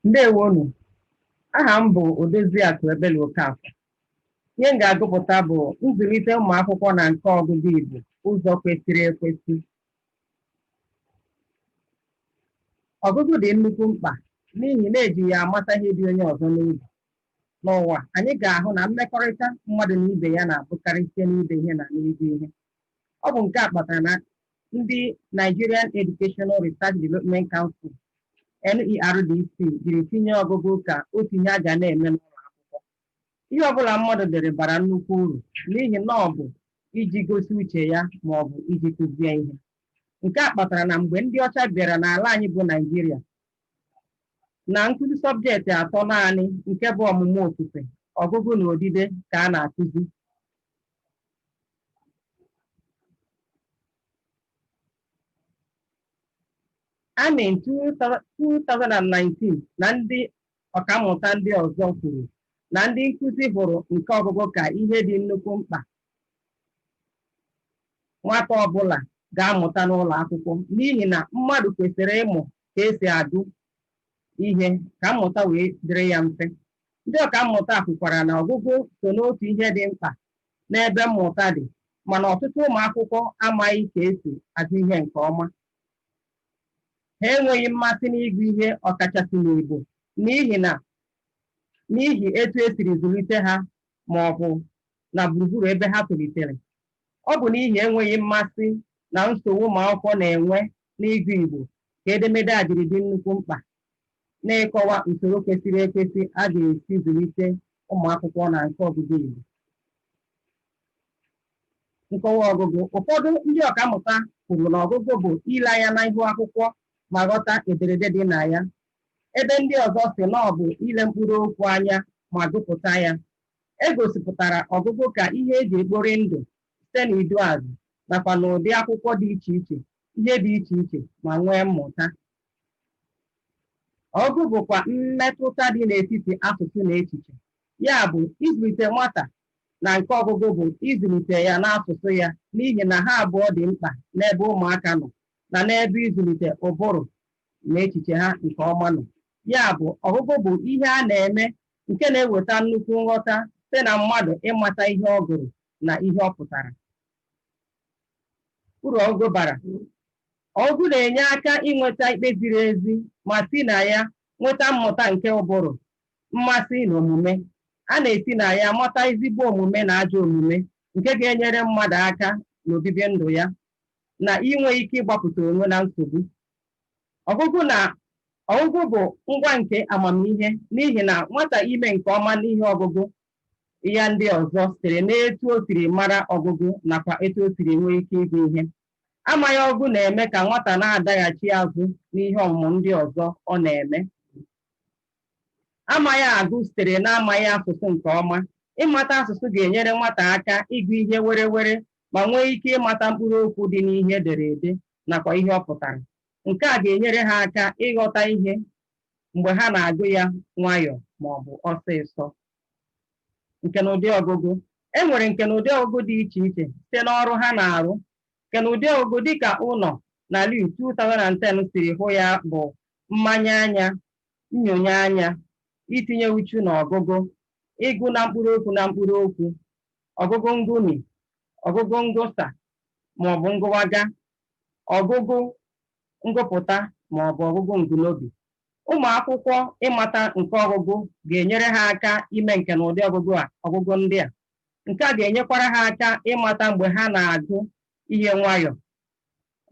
Ndewonu, aha m bụ Odoziakụ Ebele Okafọ. Ihe m ga-agụpụta bụ nzụlite ụmụ akwụkwọ na nke ọgụgụ Igbo ụzọ kwesịrị ekwesị. Ọgụgụ dị nnukwu mkpa n'ihi na eji ya amata ihe dị onye ọzọ n'obi. N'ụwa, anyị ga-ahụ na mmekọrịta mmadụ na ibe ya na-abụkarị site n'ibe ihe na n'ịgụ ihe. Ọ bụ nke a kpatara na ndị Nigerian Educational Research Development Council NERDC jiri tinye ọgụgụ ka otu ihe a ga na-eme n'ụlọ akwụkwọ. Ihe ọbụla mmadụ dere bara nnukwu uru n'ihi na ọ bụ iji gosi uche ya ma ọ bụ iji kụzie ihe. Nke a kpatara na mgbe ndị ọcha bịara n'ala anyị bụ Naijiria, na nkụzi sọbjekti atọ naanị nke bụ ọmụmụ ofufe, ọgụgụ na odide ka a na-akụzi. In 2019 na ndị ọkammụta ndị ọzọ kwuru na ndị nkụzi hụrụ nke ọgụgụ ka ihe dị nnukwu mkpa nwata ọbụla ga-amụta n'ụlọ akwụkwọ, n'ihi na mmadụ kwesịrị ịmụ ka esi agụ ihe ka mmụta wee dịrị ya mfe. Ndị ọkammụta kwukwara na ọgụgụ so n'otu ihe dị mkpa n'ebe mmụta dị, mana ọtụtụ ụmụ akwụkwọ amaghị ka esi agụ ihe nke ọma. Ha enweghị mmasị n'ịgụ ihe ọkachasị n'Igbo n'ihi etu esiri zụlite ha ma ọ bụ na gburugburu ebe ha tolitere. Ọ bụ n'ihi enweghị mmasị na nsogbu ụmụ akwụkwọ na-enwe n'ịgụ Igbo ka edemede a jiri dị nnukwu mkpa na-ịkọwa usoro kwesịrị ekwesị a ga-esi zụlite ụmụ akwụkwọ na nke ọgụgụ Igbo. Nkọwa ọgụgụ. Ụfọdụ ndị ọkammụta kwuru na ọgụgụ bụ ile anya n'ihu akwụkwọ ma ghọta ederede dị na ya, ebe ndị ọzọ si na ọ bụ ile mkpụrụ okwu anya ma gụpụta ya. E gosipụtara ọgụgụ ka ihe eji ekpori ndụ site n'idu azụ nakwa n'ụdị akwụkwọ dị iche iche, ihe dị iche iche ma nwee mmụta. Ọgụgụ bụkwa mmetụta dị n'etiti asụsụ na echiche. Ya bụ, ịzụlite nwata na nke ọgụgụ bụ ịzụlite ya n'asụsụ ya, n'ihi na ha abụọ dị mkpa n'ebe ụmụaka nọ na n'ebe ịzụlite ụbụrụ na echiche ha nke ọma nọ. Ya bụ, ọgụgụ bụ ihe a na-eme nke na-eweta nnukwu nghọta site na mmadụ ịmata ihe ọ gụrụ na ihe ọ pụtara. Uru ọgụgụ bara. Ọgụgụ na-enye aka inweta ikpe ziri ezi ma si na ya nweta mmụta nke ụbụrụ, mmasị na omume. A na-esi na ya mata ezigbo omume na ajọ omume nke ga-enyere mmadụ aka n'obibi ndụ ya na inwe ike ịgbapụta onwe na nsogbu. Ọgụgụ bụ ngwa nke amamihe, n'ihi na nwata ime nke ọma n'ihe ọgụgụ ya ndị ọzọ sitere n'etu o siri mara ọgụgụ nakwa etu o siri nwee ike ịgụ ihe. Amaghị ọgụgụ na-eme ka nwata na-adaghachi azụ n'ihe ọmụmụ ndị ọzọ ọ na-eme. Amaghị agụ sitere n'amaghị asụsụ nke ọma. Ịmata asụsụ ga-enyere nwata aka ịgụ ihe were were ma nwee ike ịmata mkpụrụ okwu dị n'ihe ederede nakwa ihe ọ pụtara. Nke a ga-enyere ha aka ịghọta ihe mgbe ha na-agụ ya nwayọọ ma ọ bụ ọsịsọ. Nke na ụdị ọgụgụ. E nwere nke na ụdị ọgụgụ dị iche iche site n'ọrụ ha na-arụ. Nke na ụdị ọgụgụ dịka ụnọ na LIU 2010 siri hụ ya bụ mmanye anya, nnyonye anya, itinye uchu na ọgụgụ, ịgụ na mkpụrụ okwu, ọgụgụ ngụmi, ọgụgụ ngụsa ma ọ bụ ngụwaga, ọgụgụ ngụpụta ma ọ bụ ọgụgụ ngụnobi. Ụmụ akwụkwọ ịmata nke ọgụgụ ga-enyere ha aka ime nke na ụdị ọgụgụ ndị a. Nke a ga-enyekwara ha aka ịmata mgbe ha na-agụ ihe nwayọọ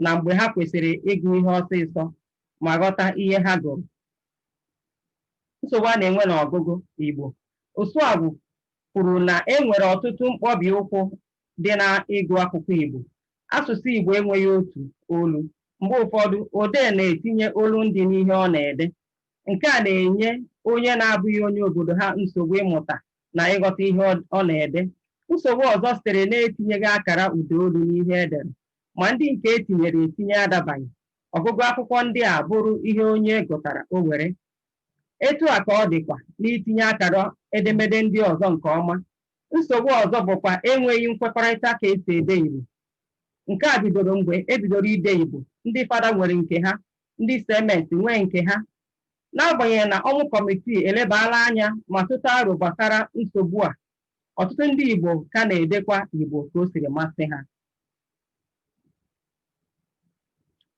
na mgbe ha kwesịrị ịgụ ihe ọsịsọ ma ghọta ihe ha gụrụ. Nsogbu a na-enwe n'ọgụgụ Igbo. Osuagwu kwuru na e nwere ọtụtụ mkpọbi ụkwụ dị na ịgụ akwụkwọ Igbo. Asụsụ Igbo enweghị otu olu. Mgbe ụfọdụ, odee na-etinye olu ndị n'ihe ọ na-ede. Nke a na-enye onye na-abụghị onye obodo ha nsogbu ịmụta na ịghọta ihe ọ na-ede. Nsogbu ọzọ sitere na-etinyeghị akara ụdaolu n'ihe edere, ma ndị nke etinyere etinye adabaghị. Ọgụgụ akwụkwọ ndị a bụrụ ihe onye gụtara o were. Etu a ka ọ dịkwa n'itinye akara edemede ndị ọzọ nke ọma. Nsogbu ọzọ bụkwa enweghị nkwekọrịta ka esi ede Igbo. Nke a bidoro mgbe ebidoro ide Igbo. Ndị fada nwere nke ha, ndị sementi nwee nke ha. N'agbanyeghị na ọmụ kọmitii elebala anya ma tụta aro gbasara nsogbu a, ọtụtụ ndị Igbo ka na-edekwa Igbo ka o siri masị ha.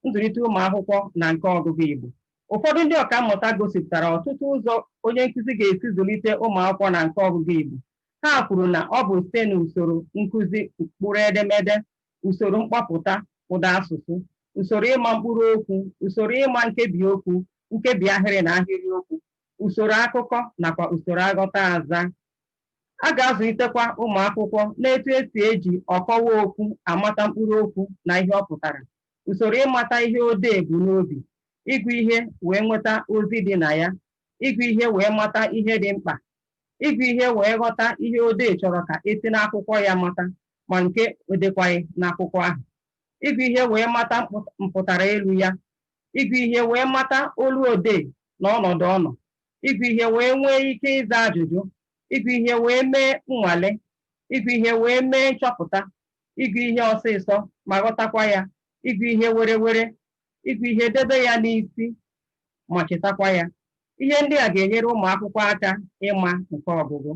Nzụlite ụmụ akwụkwọ na nke ọgụgụ Igbo. Ụfọdụ ndị ọkammụta gosipụtara ọtụtụ ụzọ onye nkụzi ga-esi zụlite ụmụ akwụkwọ na nke ọgụgụ Igbo. Ha kwuru na ọ bụ site n'usoro nkụzi mkpụrụ edemede, usoro mkpọpụta ụda asụsụ, usoro ịma mkpụrụ okwu, usoro ịma nkebi okwu, nkebi ahịrị na ahịrịokwu, usoro akụkọ nakwa usoro aghọta aza. A ga-azụlitekwa ụmụ akwụkwọ n'etu esi eji ọkọwa okwu amata mkpụrụ okwu na ihe ọ pụtara, usoro ịmata ihe odee bụ n'obi, ịgụ ihe wee nweta ozi dị na ya, ịgụ ihe wee mata ihe dị mkpa, ịgụ ihe wee ghọta ihe odee chọrọ ka esi n'akwụkwọ ya mata ma nke odekwaghị n'akwụkwọ ahụ, ịgụ ihe wee mata mpụtara elu ya, ịgụ ihe wee mata olu odee na ọnọdụ ọnọ, ịgụ ihe wee nwee ike ịza ajụjụ, ịgụ ihe wee mee nnwale, ịgụ ihe wee mee nchọpụta, ịgụ ihe ọsịsọ ma ghọtakwa ya, ịgụ ihe were were, ịgụ ihe debe ya n'isi ma chetakwa ya. Ihe ndị a ga-enyere ụmụ akwụkwọ aka ịma nke ọgụgụ.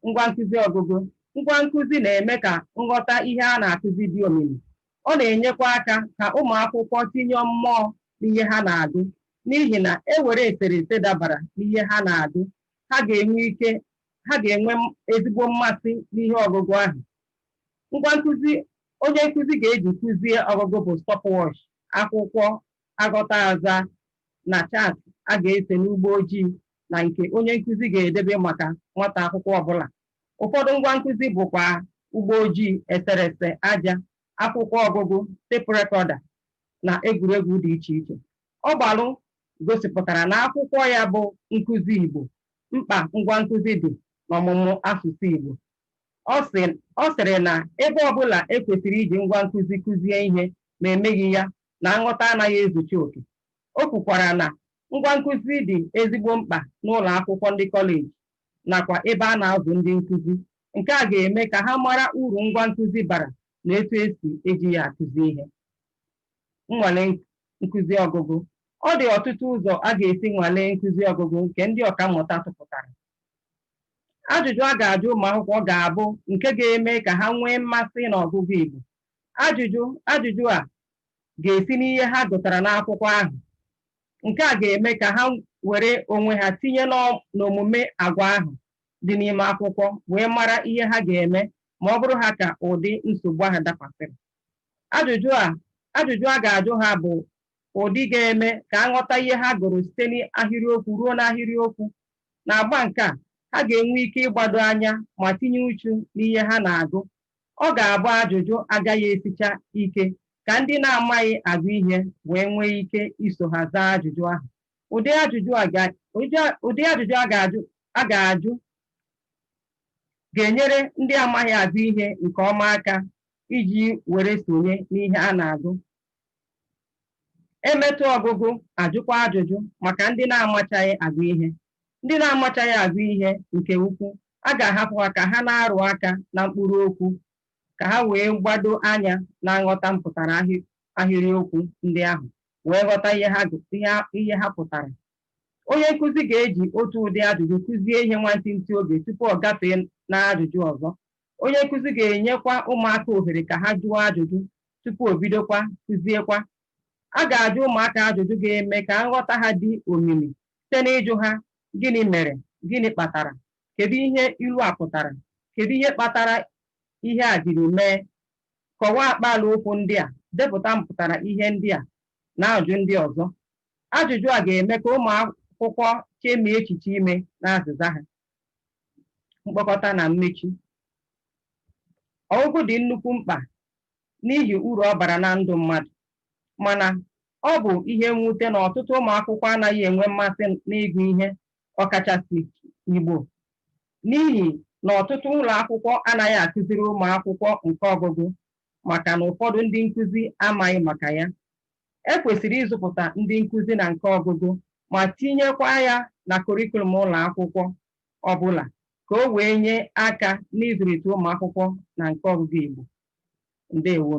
Ngwa nkụzi ọgụgụ. Ngwa nkụzi na-eme ka nghọta ihe a na-akụzi dị omimi. Ọ na-enyekwa aka ka ụmụ akwụkwọ tinye mmụọ n'ihe ha na-agụ, n'ihi na ewere eserese dabara n'ihe ha na-agụ, ha ga-enwe ezigbo mmasị n'ihe ọgụgụ ahụ. Ngwa nkụzi onye nkụzi ga-eji kụzie ọgụgụ bụ stopwatch, akwụkwọ aghọta aza na chaatị a ga-ese n'ugbo ojii na nke onye nkụzi ga-edebe maka nwata akwụkwọ ọbụla. Ụfọdụ ngwa nkụzi bụkwa ugbo ojii, eserese aja, akwụkwọ ọgụgụ, tepu rekoda na egwuregwu dị iche iche. Ọgbalụ gosipụtara na akwụkwọ ya bụ nkụzi Igbo, mkpa ngwa nkụzi dị n'ọmụmụ asụsụ Igbo. Ọ sịrị na ebe ọbụla ekwesịrị iji ngwa nkụzi kụzie ihe ma emeghị ya, na nghọta anaghị ezuchi oke. O kwukwara na ngwa nkụzi dị ezigbo mkpa n'ụlọ akwụkwọ ndị kọleji nakwa ebe a na-azụ ndị nkụzi. Nke a ga-eme ka ha mara uru ngwa nkụzi bara na etu esi eji ya akụzi ihe. Nnwale nkụzi ọgụgụ. Ọ dị ọtụtụ ụzọ a ga-esi nwalee nkụzi ọgụgụ nke ndị ọkammụta tụpụtara. Ajụjụ a ga-ajụ ụmụ akwụkwọ ga-abụ nke ga-eme ka ha nwee mmasị n'ọgụgụ Igbo. Ajụjụ a ga-esi n'ihe ha gụtara n'akwụkwọ ahụ. Nke a ga-eme ka ha were onwe ha tinye n'omume agwa ahụ dị n'ime akwụkwọ wee mara ihe ha ga-eme ma ọ bụrụ ha ka ụdị nsogbu ahụ dakwasịrị. Ajụjụ a ga-ajụ ha bụ ụdị ga-eme ka a ghọta ihe ha gụrụ site n'ahịrịokwu ruo n'ahịrịokwu. Na-agba nke a, ha ga-enwe ike ịgbado anya ma tinye uchu n'ihe ha na-agụ. Ọ ga-abụ ajụjụ agaghị esicha ike ka ndị na-amaghị agụ ihe wee nwee ike iso ha zaa ajụjụ ahụ. Ụdị ajụjụ a ga-ajụ ga-enyere ndị amaghị agụ ihe nke ọma aka iji were sonye n'ihe a na-agụ. Emetụ ọgụgụ ajụkwa ajụjụ maka ndị na-amachaghị agụ ihe. Ndị na-amachaghị agụ ihe nke ukwuu, a ga-ahapụ ha ka ha na-arụ aka na mkpụrụ okwu ka ha wee gbado anya na nghọta mpụtara ahịrịokwu ndị ahụ wee ghọta ihe ha pụtara. Onye nkụzi ga-eji otu ụdị ajụjụ kụzie ihe nwantịntị oge tupu ọ gafee na ajụjụ ọzọ. Onye nkụzi ga-enyekwa ụmụaka ohere ka ha jụọ ajụjụ tupu o bidokwa kụziekwa. A ga-ajụ ụmụaka ajụjụ ga-eme ka nghọta ha dị omimi site n'ịjụ ha: gịnị mere? Gịnị kpatara? Kedu ihe ilu a pụtara? Kedu ihe kpatara ihe a jiri mee? Kọwaa akpaala okwu ndị a, depụta mpụtara ihe ndị a na ajụjụ ndị ọzọ. Ajụjụ a ga-eme ka ụmụ akwụkwọ chemie echiche ime na azịza ha. Mkpokọta na mmechi. Ọgụgụ dị nnukwu mkpa n'ihi uru ọ bara na ndụ mmadụ, mana ọ bụ ihe mwute na ọtụtụ ụmụ akwụkwọ anaghị enwe mmasị n'ịgụ ihe, ọkachasị Igbo, n'ihi na ọtụtụ ụlọ akwụkwọ anaghị akụziri ụmụ akwụkwọ nke ọgụgụ maka na ụfọdụ ndị nkụzi amaghị maka ya. Ekwesịrị ịzụpụta ndị nkụzi na nke ọgụgụ ma tinyekwa ya na kurikulum ụlọ akwụkwọ ọbụla ka o wee nye aka n'ịzụlite ụmụ akwụkwọ na nke ọgụgụ Igbo. Ndewo.